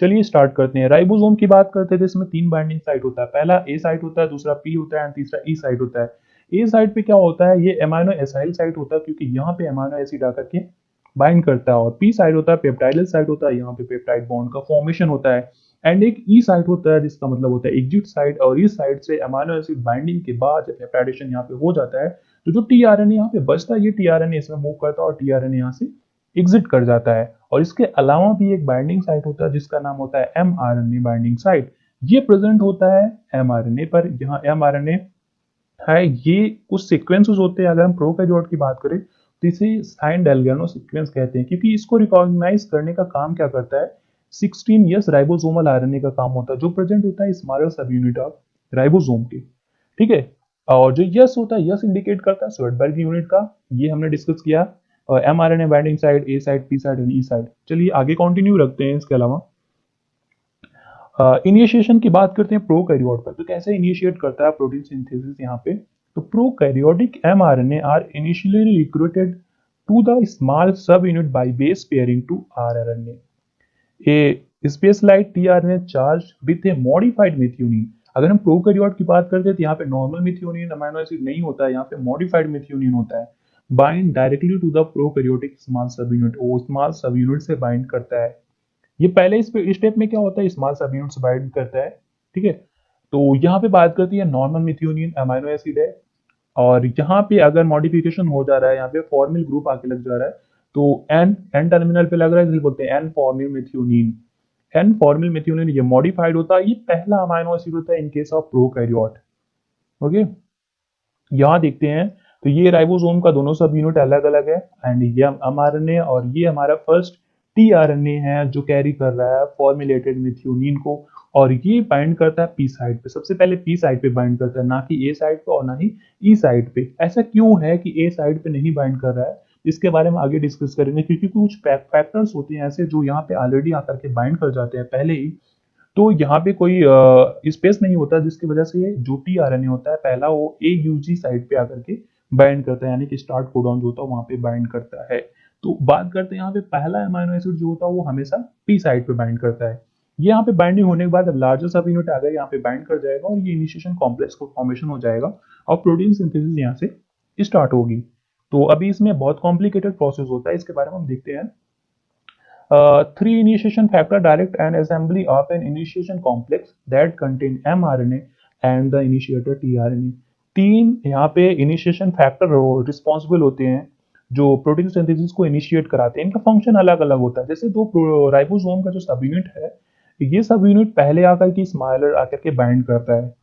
चलिए स्टार्ट करते हैं। राइबोसोम की बात करते थे, इसमें 3 बाइंडिंग साइट होता है। पहला ए साइट होता है, दूसरा पी होता है एंड तीसरा ई साइट होता है। ए साइट पे क्या होता है, ये एमाइनो एसाइल साइट होता है क्योंकि यहाँ पे अमाइनो एसिड आकर के बाइंड करता है। और पी साइट होता है पेप्टाइडल साइट होता है, यहाँ पे पेप्टाइड बॉन्ड का फॉर्मेशन होता है। एंड एक ई साइट होता है जिसका मतलब होता है एग्जिट साइट, और इस साइट से अमाइनो एसिड बाइंडिंग के बाद जब पेप्टाइडेशन यहाँ पे हो जाता है तो जो टीआरएनए यहाँ पे बचता है, ये टीआरएनए इसमें मूव करता है और टीआरएनए यहाँ से एग्जिट कर जाता है। और इसके अलावा भी एक बाइंडिंग साइट होता है जिसका नाम होता है एमआरएनए बाइंडिंग साइट। ये प्रेजेंट होता है एमआरएनए पर। यहाँ एमआरएनए है, ये कुछ सीक्वेंसेस होते हैं। अगर हम प्रोकैरियोट की बात करें तो इसे साइन डेलगानो सीक्वेंस कहते हैं, क्योंकि इसको रिकॉग्नाइज करने का काम क्या करता है, 16 यस राइबोसोमल आरएनए का काम होता है जो प्रेजेंट होता है स्मॉलर सब यूनिट ऑफ राइबोसोम के। ठीक है। और जो यस होता है, यस इंडिकेट करता है स्वेटबर्ग यूनिट का, ये हमने डिस्कस किया। और mRNA binding site, A site, P site and E site. चलिए आगे कंटिन्यू रखते हैं। इसके अलावा इनिशिएशन की बात करते हैं प्रोकैरियोट पर। तो कैसे इनिशिएट करता है प्रोटीन सिंथेसिस यहाँ पे, तो prokaryotic mRNA are initially recruited to the small subunit by base pairing to rRNA. A specialised tRNA charge with a modified methionine. अगर हम प्रोकैरियोट की बात करते हैं तो यहाँ पे नॉर्मल मेथियोनिन अमीनो एसिड नहीं होता है, यहाँ पे मॉडिफाइड मेथियोनिन होता है। Bind directly to the prokaryotic small subunit, वो स्मॉल सब यूनिट से बाइंड करता है। ये पहले स्टेप में क्या होता है, स्मॉल सब यूनिट से बाइंड करता है। ठीक है। तो यहाँ पे बात करती है नॉर्मल मेथियोनिन अमीनो एसिड है। और यहाँ पे अगर मॉडिफिकेशन हो जा रहा है, यहाँ पे फॉर्मिल ग्रुप आके लग जा रहा है, तो एन एन टर्मिनल पे लग रहा है, इसलिए बोलते हैं N formyl methionine. N formyl methionine ये मॉडिफाइड होता है, ये पहला अमीनो एसिड होता है in case of prokaryote. Okay. यहाँ देखते हैं तो ये राइबोसोम का दोनों सब यूनिट अलग अलग है एंड ये एमआरएनए, और ये हमारा फर्स्ट टीआरएनए है जो कैरी कर रहा है फॉर्मुलेटेड मेथियोनिन को। और ये बाइंड करता है पी साइड पे, सबसे पहले पी साइड पे बाइंड करता है, ना कि ए साइड पे और ना ही ई साइड पे। ऐसा क्यों है कि ए साइड पे नहीं बाइंड कर रहा है, इसके बारे में आगे डिस्कस करेंगे, क्योंकि कुछ फैक्टर्स होते हैं ऐसे जो यहाँ पे ऑलरेडी आकर के बाइंड कर जाते हैं पहले ही। तो यहाँ पे कोई स्पेस नहीं होता, जिसकी वजह से जो टीआरएनए होता है पहला वो एयूजी साइड पे आकर के बाइंड करता है, यानी कि स्टार्ट कोडॉन जो होता है वहां पे बाइंड करता है। तो बात करते हैं यहाँ पे पहला अमीनो एसिड जो होता है वो हमेशा पी साइड पे बाइंड करता है। ये यहाँ पे बाइंडिंग होने के बाद अब लार्जर सब यूनिट आ गया, यहाँ पे बाइंड कर जाएगा और ये इनिशिएशन कॉम्प्लेक्स को फॉर्मेशन हो जाएगा और प्रोटीन सिंथेसिस यहाँ से स्टार्ट होगी। तो अभी इसमें बहुत कॉम्प्लिकेटेड प्रोसेस होता है, इसके बारे में हम देखते हैं। Three initiation factor direct an assembly of an initiation complex that contain mRNA and the initiator tRNA। तीन यहाँ पे इनिशिएशन फैक्टर रिस्पॉन्सिबल होते हैं जो प्रोटीन सिंथेसिस को इनिशिएट कराते हैं। इनका फंक्शन अलग अलग होता है। जैसे दो राइबोसोम का जो सब यूनिट है, ये सब यूनिट पहले आकर के स्मॉलर आकर के बाइंड करता है,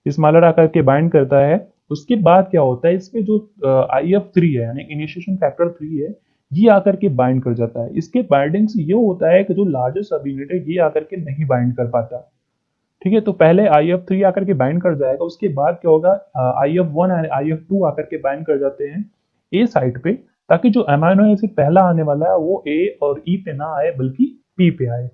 स्मॉलर आकर के बाइंड करता है। उसके बाद क्या होता है, इसमें जो IF3 है यानी इनिशिएशन फैक्टर 3 है, ये आकर के बाइंड कर जाता है। इसके बाइंडिंग से ये होता है कि जो लार्जेस्ट सब यूनिट है ये आकर के नहीं बाइंड कर पाता। ठीक है। तो पहले IF3 आकर के बाइंड कर जाएगा, उसके बाद क्या होगा, IF1 और IF2 आकर के बाइंड कर जाते हैं ए साइट पे, ताकि जो अमीनो एसिड पहला आने वाला है वो ए और ई पे ना आए बल्कि पी पे आए।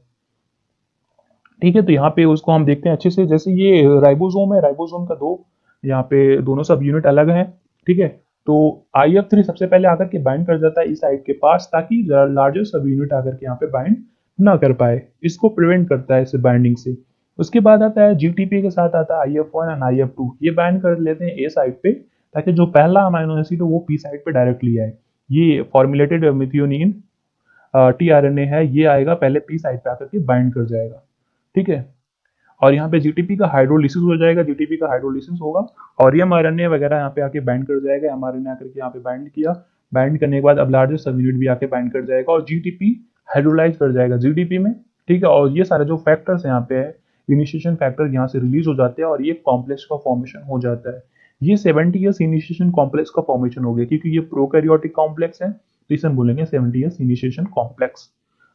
ठीक है। तो यहाँ पे उसको हम देखते हैं अच्छे से। जैसे ये राइबोसोम है, राइबोसोम का दो यहाँ पे दोनों सब यूनिट अलग हैं। ठीक है। तो IF3 सबसे पहले आकर के बाइंड कर जाता है इस साइड के पास, ताकि लार्जर सब यूनिट आकर के यहाँ पे बाइंड ना कर पाए, इसको प्रिवेंट करता है इस बाइंडिंग से। उसके बाद आता है GTP के साथ आता है IF1 एंड IF2, ये बाइंड कर लेते हैं ए साइड पे, ताकि जो पहला अमीनो एसिड है वो पी साइड पे डायरेक्टली आए। ये फॉर्मुलेटेड मिथियोनिन टीआरएनए है, ये आएगा पहले पी साइड पे आकर के बाइंड कर जाएगा। ठीक है। और यहाँ पे जीटीपी का हाइड्रोलिसिस हो जाएगा, जीटीपी का हाइड्रोलिसिस होगा और ये एमआरएनए वगैरह यहाँ पे आके बाइंड कर जाएगा। एमआरएनए आकर के यहाँ पे बाइंड किया, बाइंड करने के बाद अब लार्जेस्ट सब यूनिट भी आके बाइंड कर जाएगा और जीटीपी हाइड्रोलाइज कर जाएगा जीडीपी में। ठीक है। और ये सारे जो फैक्टर्स यहाँ पे है, इनिशिएशन फैक्टर यहाँ से रिलीज हो जाते हैं और ये कॉम्प्लेक्स का फॉर्मेशन हो जाता है। ये 70 ईयर्स इनिशिएशन कॉम्प्लेक्स का फॉर्मेशन हो गया, क्योंकि ये प्रोकैरियोटिक कॉम्प्लेक्स है तो इसे हम बोलेंगे 70 ईयर्स इनिशिएशन कॉम्प्लेक्स।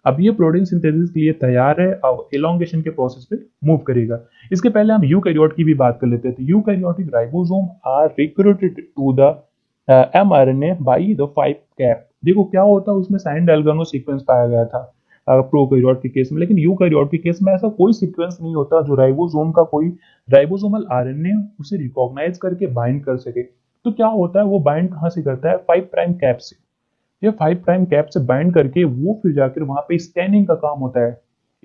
अब ये प्रोटीन सिंथेसिस के लिए तैयार है और एलोंगेशन के प्रोसेस पे मूव करेगा। इसके पहले हम यूकैरियोट की भी बात कर लेते थे। Eukaryotic ribosome are recruited to the mRNA by the 5 cap. देखो क्या होता है, उसमें साइन डायगोनल सीक्वेंस पाया गया था प्रोकैरियोट के केस में, लेकिन यूकैरियोट के केस में ऐसा कोई सीक्वेंस नहीं होता जो राइबोसोम का कोई राइबोसोमल आरएनए उसे रिकॉग्नाइज करके बाइंड कर सके। तो क्या होता है, वो बाइंड कहाँ से करता है, 5 प्राइम कैप से। ये 5 प्राइम कैप से बाइंड करके वो फिर जाकर वहां पे स्कैनिंग का काम होता है।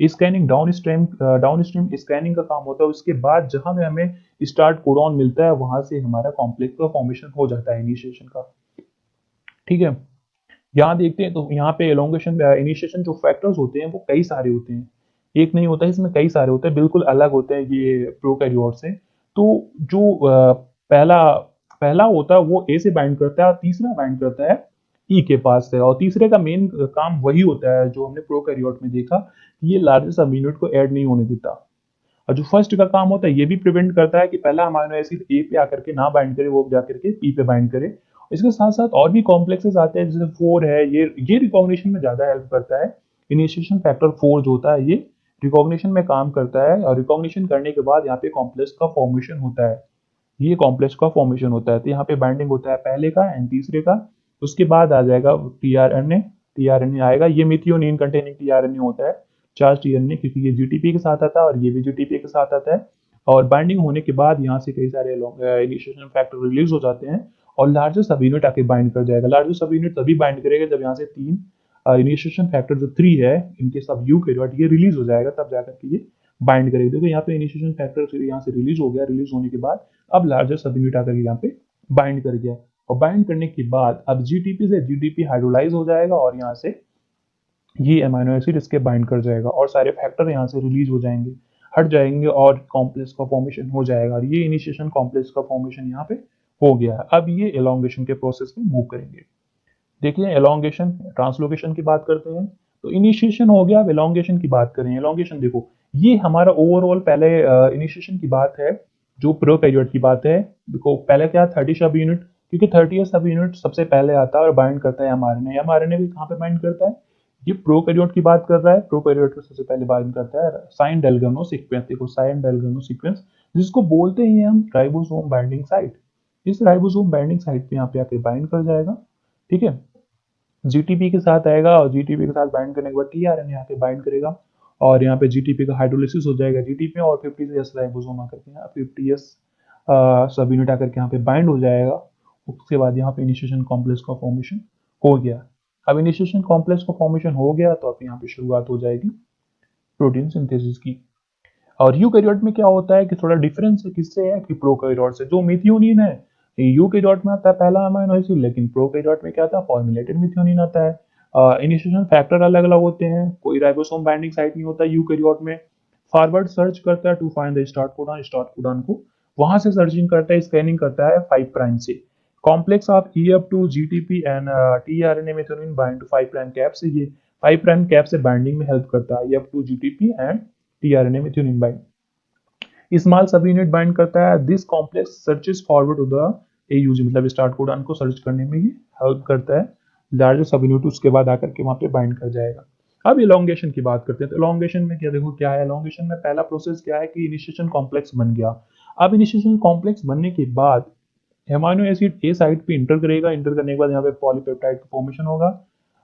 स्कैनिंग डाउन स्ट्रीम स्कैनिंग का काम होता है। उसके बाद जहां में हमें स्टार्ट कोडॉन मिलता है वहां से हमारा कॉम्प्लेक्स का फॉर्मेशन हो जाता है इनिशिएशन का। ठीक है, यहाँ देखते हैं तो यहाँ पे एलोंगेशन इनिशिएशन जो फैक्टर्स होते हैं वो कई सारे होते हैं, एक नहीं होता है, इसमें कई सारे होते हैं, बिल्कुल अलग होते हैं ये प्रोकैरियोट से। तो जो पहला पहला होता है वो ए से बाइंड करता है और तीसरा बाइंड करता है ई के पास से, और तीसरे का मेन काम वही होता है जो हमने प्रोकैरियोट में देखा कि ये लार्जेस्ट सब यूनिट को ऐड नहीं होने देता। और जो फर्स्ट का काम होता है ये भी प्रिवेंट करता है कि पहला अमाइनो एसिड ए पे आकर के ना बाइंड करे, वो जाकर के पी पे बाइंड करे। इसके साथ साथ और भी कॉम्प्लेक्सेस आते हैं, जैसे 4 है, ये रिकॉग्निशन में ज्यादा हेल्प करता है। इनिशिएशन फैक्टर 4 जो होता है ये रिकॉग्निशन में काम करता है, और रिकॉग्निशन करने के बाद यहाँ पे कॉम्प्लेक्स का फॉर्मेशन होता है। ये कॉम्प्लेक्स का फॉर्मेशन होता है, तो यहाँ पे बाइंडिंग होता है पहले का एंड तीसरे का। उसके बाद आ जाएगा टीआरएनए, टीआरएनए आएगा, ये मिथियोनिन कंटेनिंग टीआरएनए होता है, चार्ज टीआरएनए, क्योंकि ये जीटीपी के साथ आता है और ये भी जीटीपी के साथ आता है। और बाइंडिंग होने के बाद यहाँ से कई सारे इनिशिएशन फैक्टर रिलीज हो जाते हैं और लार्जेस्ट सब यूनिट आके बाइंड कर जाएगा। लार्जेस्ट सब यूनिट तभी बाइंड करेगा जब यहाँ से 3 इनिशिएशन फैक्टर जो 3 है इनके सब यू कैरियोट ये रिलीज हो जाएगा, तब जाकर के ये बाइंड करेगी। देखो यहाँ पे इनिशिएशन फैक्टर यहाँ से रिलीज हो गया, रिलीज होने के बाद अब लार्जेस्ट सब यूनिट आकर के यहाँ पे बाइंड कर गया, और बाइंड करने के बाद अब जीटीपी से जीटीपी हाइड्रोलाइज हो जाएगा और यहाँ से ये अमीनो एसिड इसके बाइंड कर जाएगा और सारे फैक्टर यहाँ से रिलीज हो जाएंगे, हट जाएंगे, और कॉम्प्लेक्स का फॉर्मेशन हो जाएगा। और ये इनिशिएशन कॉम्प्लेक्स का फॉर्मेशन यहाँ पे हो गया है। अब ये एलोंगेशन के प्रोसेस में मूव करेंगे। देखिए एलोंगेशन ट्रांसलोकेशन की बात करते हैं, तो इनिशिएशन हो गया, अब एलोंगेशन की बात करें। एलोंगेशन देखो ये हमारा ओवरऑल पहले इनिशिएशन की बात है, जो प्रोकैरियोट की बात है। देखो पहले क्या 30 सब यूनिट, क्योंकि 30 सब यूनिट सबसे पहले आता है और बाइंड करता है एमआरएनए। एमआरएनए भी कहाँ पे बाइंड करता है, ये प्रोकैरियोट की बात कर रहा है, प्रोकैरियोट को सबसे पहले बाइंड करता है साइन डेल्गनो सीक्वेंस। देखो साइन डेल्गनो सीक्वेंस जिसको बोलते हैं हम राइबोसोम बाइंडिंग साइट, इस राइबोसोम बाइंडिंग साइट पे यहाँ पे आके बाइंड कर जाएगा। ठीक है, जीटीपी के साथ आएगा और जीटीपी के साथ बाइंड करने के बाद टीआरएनए यहाँ पे बाइंड करेगा और यहाँ पे जीटीपी का हाइड्रोलिसिस हो जाएगा जीटीपी में, और 50s राइबोसोम आकर के यहाँ 50s सब यूनिट आकर के यहाँ पे बाइंड हो जाएगा। उसके बाद यहाँ पे इनिशिएशन कॉम्प्लेक्स का फॉर्मेशन हो गया। अब इनिशिएशन कॉम्प्लेक्स का फॉर्मेशन हो गया तो अब यहाँ पे शुरुआत हो जाएगी प्रोटीन सिंथेसिस की। और यूकैरियोट में क्या होता है कि थोड़ा डिफरेंस है, किससे है कि प्रोकैरियोट से। जो मिथियोनिन है यूकैरियोट में आता है पहला अमीनो एसिड, लेकिन प्रोकैरियोट में क्या आता है फॉर्मुलेटेड मिथियोनिन आता है। इनिशिएशन फैक्टर अलग अलग होते हैं, कोई राइबोसोम बाइंडिंग साइट नहीं होता यूकैरियोट में। फॉरवर्ड सर्च करता है to find the start codon को वहां से सर्चिंग करता है, स्कैनिंग करता है 5 प्राइम से। Complex of EF two GTP and tRNA methionine bind to 5 prime cap से, ये 5 प्राइम कैप से बाइंडिंग में हेल्प करता है EF two GTP and tRNA methionine bind. Small subunit bind करता है, this complex searches forward to the AUG, मतलब start codon को सर्च करने में ये हेल्प करता है। लार्जर सब यूनिट उसके बाद आकर के वहां पे बाइंड कर जाएगा। अब इलोंगेशन की बात करते हैं, तो इलोंगेशन में क्या देखो क्या है, इलोंगेशन में पहला प्रोसेस क्या है कि इनिशिएशन कॉम्प्लेक्स बन गया। अब इनिशिएशन कॉम्प्लेक्स बनने के बाद एमाइनो एसिड ए साइट पे इंटर करेगा, इंटर करने के बाद यहाँ पे पॉलीपेप्टाइड का फॉर्मेशन होगा,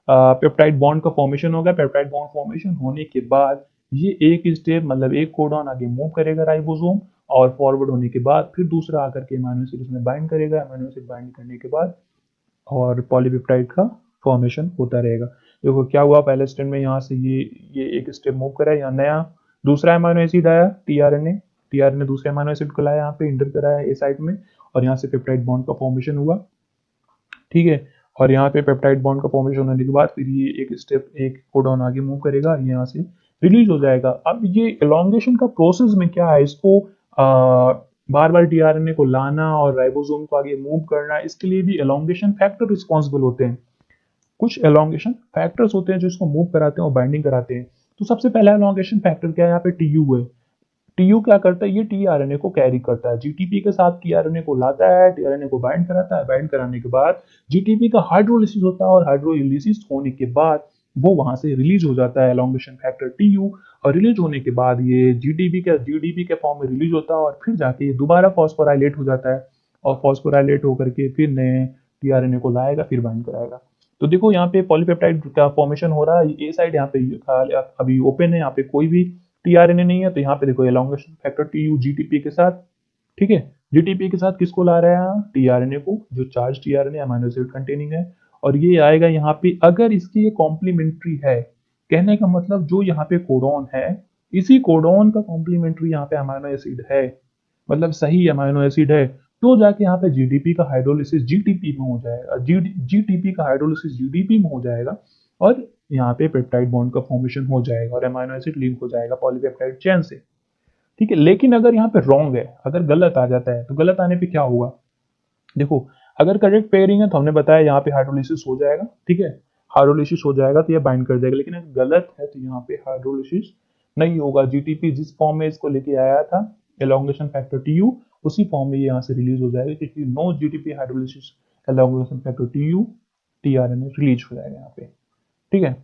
पेप्टाइड बॉन्ड का फॉर्मेशन होगा। पेप्टाइड बॉन्ड फॉर्मेशन होने के बाद ये एक स्टेप मतलब एक कोडॉन आगे मूव करेगा राइबोसोम, और फॉरवर्ड होने के बाद फिर दूसरा आकर के अमीनो एसिड इसमें बाइंड करेगा। अमीनो एसिड बाइंड करने के बाद और पॉलीपेप्टाइड का फॉर्मेशन होता रहेगा। देखो क्या हुआ पहले स्टेप में, यहाँ से ये एक स्टेप मूव करा, यहाँ नया दूसरा अमीनो एसिड आया टीआरएनए, टीआरएनए दूसरे अमीनो एसिड को लाया यहाँ पे इंटर कराया ए साइड में, और यहाँ से पेप्टाइड बॉन्ड का फॉर्मेशन हुआ। ठीक है, और यहाँ पे पेप्टाइड बॉन्ड का फॉर्मेशन होने के बाद फिर ये एक स्टेप एक कोडॉन आगे मूव करेगा, यहाँ से रिलीज हो जाएगा। अब ये एलोंगेशन का प्रोसेस में क्या है, इसको बार बार टीआरएनए को लाना और राइबोसोम को आगे मूव करना, इसके लिए भी एलोंगेशन फैक्टर रिस्पॉन्सिबल होते हैं। कुछ एलोंगेशन फैक्टर्स होते हैं जो इसको मूव कराते हैं और बाइंडिंग कराते हैं। तो सबसे पहला एलोंगेशन फैक्टर क्या है, यहाँ पे टीयू है। टीयू क्या करता है, ये टीआरएनए को कैरी करता है, जीटीपी के साथ टीआरएनए को लाता है, टीआरएनए को बाइंड कराता है, बाइंड कराने के बाद जीटीपी का हाइड्रोलिसिस होता है, और हाइड्रोलिसिस होने के बाद वो वहां से रिलीज हो जाता है एलोंगेशन फैक्टर टीयू, और रिलीज होने के बाद ये जीडीपी के फॉर्म में रिलीज होता है, और फिर जाके ये दोबारा फॉस्फोराइलेट हो जाता है, और फॉस्फोराइलेट होकर के फिर नए टीआरएनए को लाएगा, फिर बाइंड कराएगा। तो देखो यहाँ पे पॉलीपेप्टाइड का फॉर्मेशन हो रहा है, ए साइड यहाँ पे अभी ओपन है, यहाँ पे कोई भी टीआरएनए नहीं है, तो यहाँ पे देखो एलोंगेशन फैक्टर टीयू जीटीपी के साथ। ठीक है, जीटीपी के साथ किसको ला रहा है, टीआरएनए को, जो charge tRNA amino acid containing है। और ये आएगा यहाँ पे, अगर इसकी ये कॉम्प्लीमेंट्री है, कहने का मतलब जो यहाँ पे कोडॉन है, इसी कोडॉन का कॉम्प्लीमेंट्री यहाँ पे अमाइनो एसिड है, मतलब सही अमाइनो एसिड है, तो जाके यहाँ पे जीडीपी का हाइड्रोलिसिस जीटीपी में हो जाएगा, जीटीपी का हाइड्रोलिसिस जीडीपी में हो जाएगा, और यहाँ पे पेप्टाइड बॉन्ड का फॉर्मेशन हो जाएगा और अमाइनो एसिड लिंक हो जाएगा पॉलीपेप्टाइड चेन से। ठीक है, लेकिन अगर यहाँ पे रॉन्ग है, अगर गलत आ जाता है, तो गलत आने पे क्या होगा? देखो, अगर करेक्ट पेयरिंग है तो हमने बताया यहाँ पे हाइड्रोलिसिस हो जाएगा, ठीक है, हाइड्रोलिसिस हो जाएगा तो ये बाइंड कर जाएगा, लेकिन अगर गलत है तो यहाँ पे हाइड्रोलिसिस नहीं होगा। जीटीपी जिस फॉर्म में इसको लेके आया था, एलोंगेशन फैक्टर टीयू, उसी फॉर्म में ये यहाँ से रिलीज हो जाएगा, क्योंकि no GTP hydrolysis elongation factor Tu tRNA release हो जाएगा यहाँ पे। ठीक है,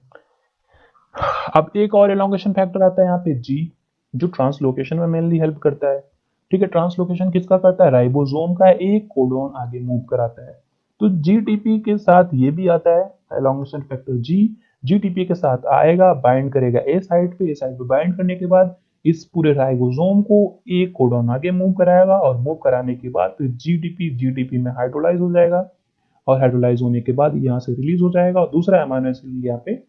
अब एक और एलोंगेशन फैक्टर आता है यहाँ पे जी, जो ट्रांसलोकेशन में मेनली हेल्प करता है। ठीक है, ट्रांसलोकेशन किसका करता है? राइबोसोम का एक कोडॉन आगे मूव कराता है। तो जीटीपी के साथ ये भी आता है एलोंगेशन फैक्टर जी, जीटीपी के साथ आएगा, बाइंड करेगा ए साइड पे बाइंड करने के बाद इस पूरे राइबोसोम को एक कोडॉन आगे मूव कराएगा, और मूव कराने के बाद तो जीटीपी में हाइड्रोलाइज हो जाएगा, और हाइड्रोलाइज होने के बाद यहाँ से रिलीज हो जाएगा, और दूसरा अमाइनो एसिड यहाँ पे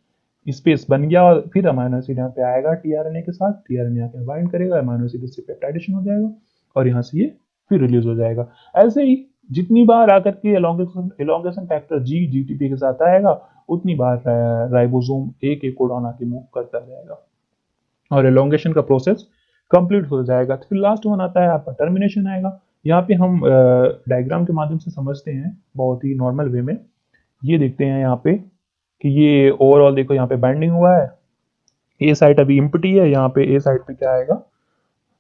स्पेस बन गया, और फिर अमाइनो एसिड यहाँ पे आएगा टीआरएनए के साथ, टीआरएनए आके बाइंड करेगा, अमाइनो एसिड इससे पेप्टाइडेशन हो जाएगा, और यहाँ से ये फिर रिलीज हो जाएगा। ऐसे ही जितनी बार आकर के एलोंगेशन फैक्टर जी जीटीपी के साथ आएगा, उतनी बार राइबोसोम एक एक कोडॉन आके मूव करता जाएगा, और एलोंगेशन का प्रोसेस कंप्लीट हो जाएगा। तो फिर लास्ट वन आता है आपका टर्मिनेशन आएगा। यहाँ पे हम डायग्राम के माध्यम से समझते हैं बहुत ही नॉर्मल वे में। ये देखते हैं यहाँ पे कि ये ओवरऑल देखो, यहाँ पे बाइंडिंग हुआ है, ए साइट अभी इम्पटी है, यहाँ पे ए साइट पे क्या आएगा?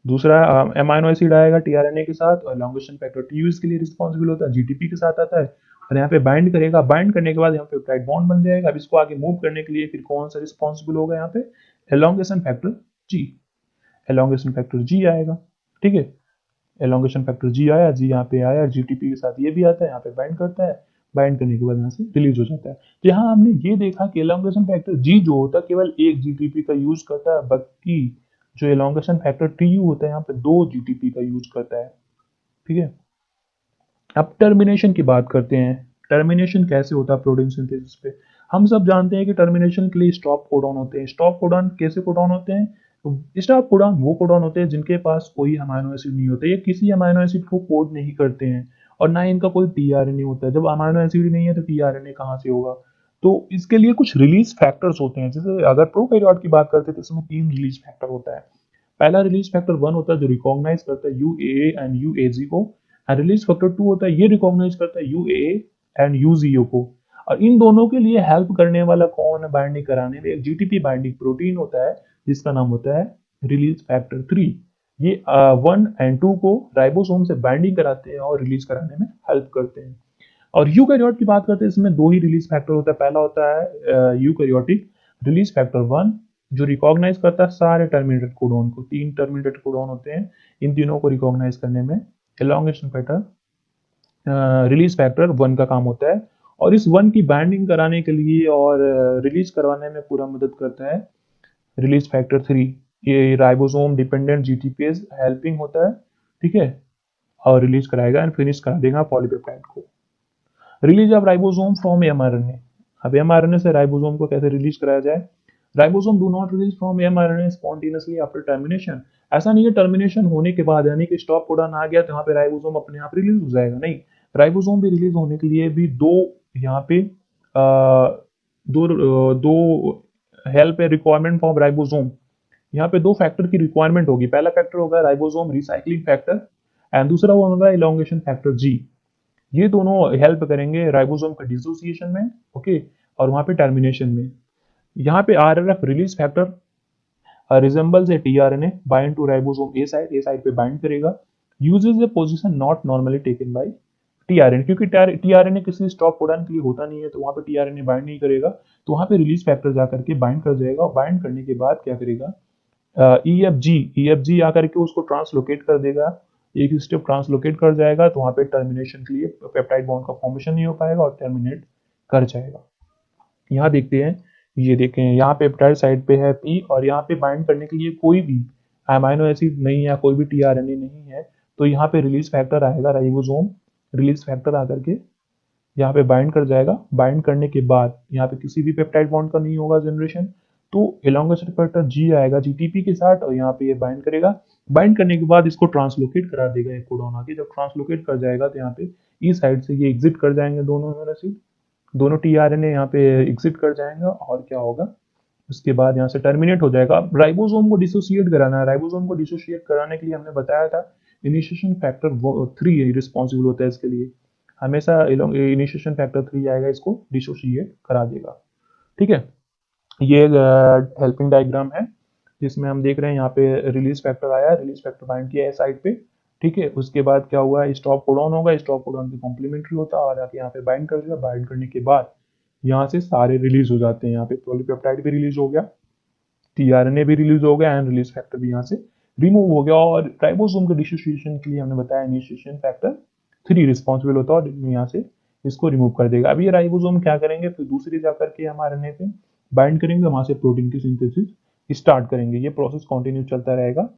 दूसरा एमाइनो एसिड आएगा टीआरएनए के साथ, और एलोंगेशन फैक्टर टी इसके लिए रिस्पॉन्सिबल होता है, जीटीपी के साथ आता है, और यहाँ पे बाइंड करेगा, बाइंड करने के बाद यहाँ पे पेप्टाइड बॉन्ड बन जाएगा। अब इसको आगे मूव करने के लिए फिर कौन सा रिस्पॉन्सिबल होगा? यहाँ पे elongation factor G, elongation factor G आएगा। ठीक है, एलोंगेशन फैक्टर जी आया, जी यहाँ पे आया, जीटीपी के साथ ये भी आता है, यहाँ पे बाइंड करता है, बाइंड करने के बाद यहाँ से रिलीज हो जाता है। तो यहाँ हमने ये देखा कि एलोंगेशन फैक्टर जी जो होता है केवल एक जीटीपी का यूज करता है, बाकी जो एलोंगेशन फैक्टर टीयू होता है यहाँ पे दो जीटीपी का यूज करता है। ठीक है, अब टर्मिनेशन की बात करते हैं। टर्मिनेशन कैसे होता है प्रोटीन सिंथेसिस पे? हम सब जानते हैं कि टर्मिनेशन के लिए स्टॉप कोडॉन होते हैं। स्टॉप कोडॉन कैसे कोडॉन होते हैं? तो स्टॉप कोडॉन वो कोडॉन होते हैं जिनके पास कोई अमाइनो एसिड नहीं होता, ये किसी अमाइनो एसिड को कोड नहीं करते हैं, और ना इनका कोई टीआरएनए होता है। जब अमाइनो एसिड ही नहीं है तो टीआरएनए कहाँ से होगा? तो इसके लिए कुछ रिलीज फैक्टर्स होते हैं। जैसे अगर प्रोकैरियोट की बात करते हैं तो इसमें 3 रिलीज फैक्टर होता है। पहला रिलीज फैक्टर 1 होता है जो रिकॉग्नाइज करता है यूएए एंड यूएजी को, और रिलीज फैक्टर 2 होता है ये रिकॉग्नाइज करता है यूएए एंड यूजीओ को। और इन दोनों के लिए हेल्प करने वाला कौन है बाइंडिंग कराने में? एक जीटीपी बाइंडिंग प्रोटीन होता है जिसका नाम होता है रिलीज फैक्टर 3। ये 1 एंड 2 को राइबोसोम से बाइंडिंग कराते हैं और रिलीज कराने में हेल्प करते हैं। और यूकैरियोट की बात करते हैं, इसमें दो ही रिलीज फैक्टर होता है। पहला होता है यूकैरियोटिक रिलीज फैक्टर 1, जो रिकॉग्नाइज करता है सारे टर्मिनेटेड कोडॉन को। 3 टर्मिनेटेड कोडॉन होते हैं, इन तीनों को रिकॉग्नाइज करने में एलोंगेशन फैक्टर रिलीज फैक्टर 1 का काम होता है। और इस 1 की बाइंडिंग कराने के लिए और रिलीज करवाने में पूरा मदद करता है रिलीज फैक्टर 3। ये राइबोसोम डिपेंडेंट जीटीपेज हेल्पिंग होता है, ठीक है, और रिलीज कराएगा एंड फिनिश करा देगा पॉलीपेप्टाइड को। Release of ribosome from mRNA. अब एमआरएनए से राइबोसोम को कैसे रिलीज कराया जाए? Ribosome do not release from mRNA spontaneously after termination. ऐसा नहीं है टर्मिनेशन होने के बाद, यानी कि स्टॉप कोडॉन आ गया तो यहाँ पे राइबोसोम अपने आप रिलीज हो जाएगा, नहीं। राइबोसोम भी रिलीज होने के लिए भी दो यहाँ पे दो हेल्प है रिक्वायरमेंट फॉर राइबोसोम। यहाँ पे दो फैक्टर की रिक्वायरमेंट होगी। पहला फैक्टर होगा राइबोसोम रिसाइक्लिंग फैक्टर, एंड दूसरा वो होगा इलोंगेशन फैक्टर जी। ये दोनों हेल्प करेंगे राइबोसोम का डिसोसिएशन में, ओके, और वहां पे टर्मिनेशन में। यहाँ पे RRF release factor resembles a tRNA bind to ribosome A site पे बाइंड करेगा, uses a position not normally taken by tRNA, क्योंकि टीआरएनए किसी स्टॉप कोडॉन के लिए होता नहीं है, तो वहां पे टीआरएनए बाइंड नहीं करेगा, तो वहां पे रिलीज फैक्टर जाकर के बाइंड कर जाएगा, और बाइंड करने के बाद क्या करेगा? ईएफजी आकर के उसको ट्रांसलोकेट कर देगा, एक स्टेप ट्रांसलोकेट कर जाएगा, तो वहां पे टर्मिनेशन के लिए पेप्टाइड बॉन्ड का फॉर्मेशन नहीं हो पाएगा और टर्मिनेट कर जाएगा। यहाँ देखते हैं, ये देखें यहाँ पे पेप्टाइड साइड पे है पी, और यहाँ पे बाइंड करने के लिए कोई भी अमाइनो एसिड नहीं है, कोई भी टीआरएनए नहीं है, तो यहाँ पे रिलीज फैक्टर आएगा राइबोसोम रिलीज फैक्टर आकर के यहाँ पे बाइंड कर जाएगा। बाइंड करने के बाद यहाँ पे किसी भी पेप्टाइड बॉन्ड का नहीं होगा जनरेशन, तो एलोंगेशन फैक्टर जी आएगा जीटीपी के साथ, और यहाँ पे ये बाइंड करेगा। बाइंड करने के बाद इसको ट्रांसलोकेट करा देगा एक कोडॉन आके। जब ट्रांसलोकेट कर जाएगा तो यहाँ पे ई साइड से ये एग्जिट कर जाएंगे, दोनों अमीनो एसिड, दोनों टीआरएनए यहाँ पे एग्जिट कर जाएंगे। और क्या होगा, उसके बाद यहाँ से टर्मिनेट हो जाएगा। अब राइबोसोम को डिसोसिएट कराना है। राइबोसोम को डिसोसिएट कराने के लिए हमने बताया था इनिशिएशन फैक्टर 3 रिस्पॉन्सिबल होता है इसके लिए। हमेशा इनिशिएशन फैक्टर 3 आएगा, इसको डिसोसिएट करा देगा। ठीक है, ये हेल्पिंग डायग्राम है जिसमें हम देख रहे हैं यहाँ पे रिलीज फैक्टर आया, रिलीज फैक्टर बाइंड किया है साइड पे। ठीक है, उसके बाद क्या हुआ, स्टॉप कोडॉन होगा, स्टॉप कोडॉन की कॉम्प्लीमेंट्री होता है और आके यहाँ पे बाइंड कर दिया। बाइंड करने के बाद यहाँ से सारे रिलीज हो जाते हैं। यहाँ पे पॉलीपेप्टाइड भी रिलीज हो गया, टीआरएनए भी रिलीज हो गया, एंड रिलीज फैक्टर भी यहाँ से रिमूव हो गया। और राइबोसोम के डिसोसिएशन के लिए हमने बताया इनिशिएशन फैक्टर 3 रिस्पॉन्सिबल होता है, और यहाँ से इसको रिमूव कर देगा। अब ये राइबोसोम क्या करेंगे, फिर दूसरी जाकर के एमआरएनए पे बाइंड करेंगे, वहां से प्रोटीन की सिंथेसिस स्टार्ट करेंगे। ये प्रोसेस कंटिन्यू चलता रहेगा।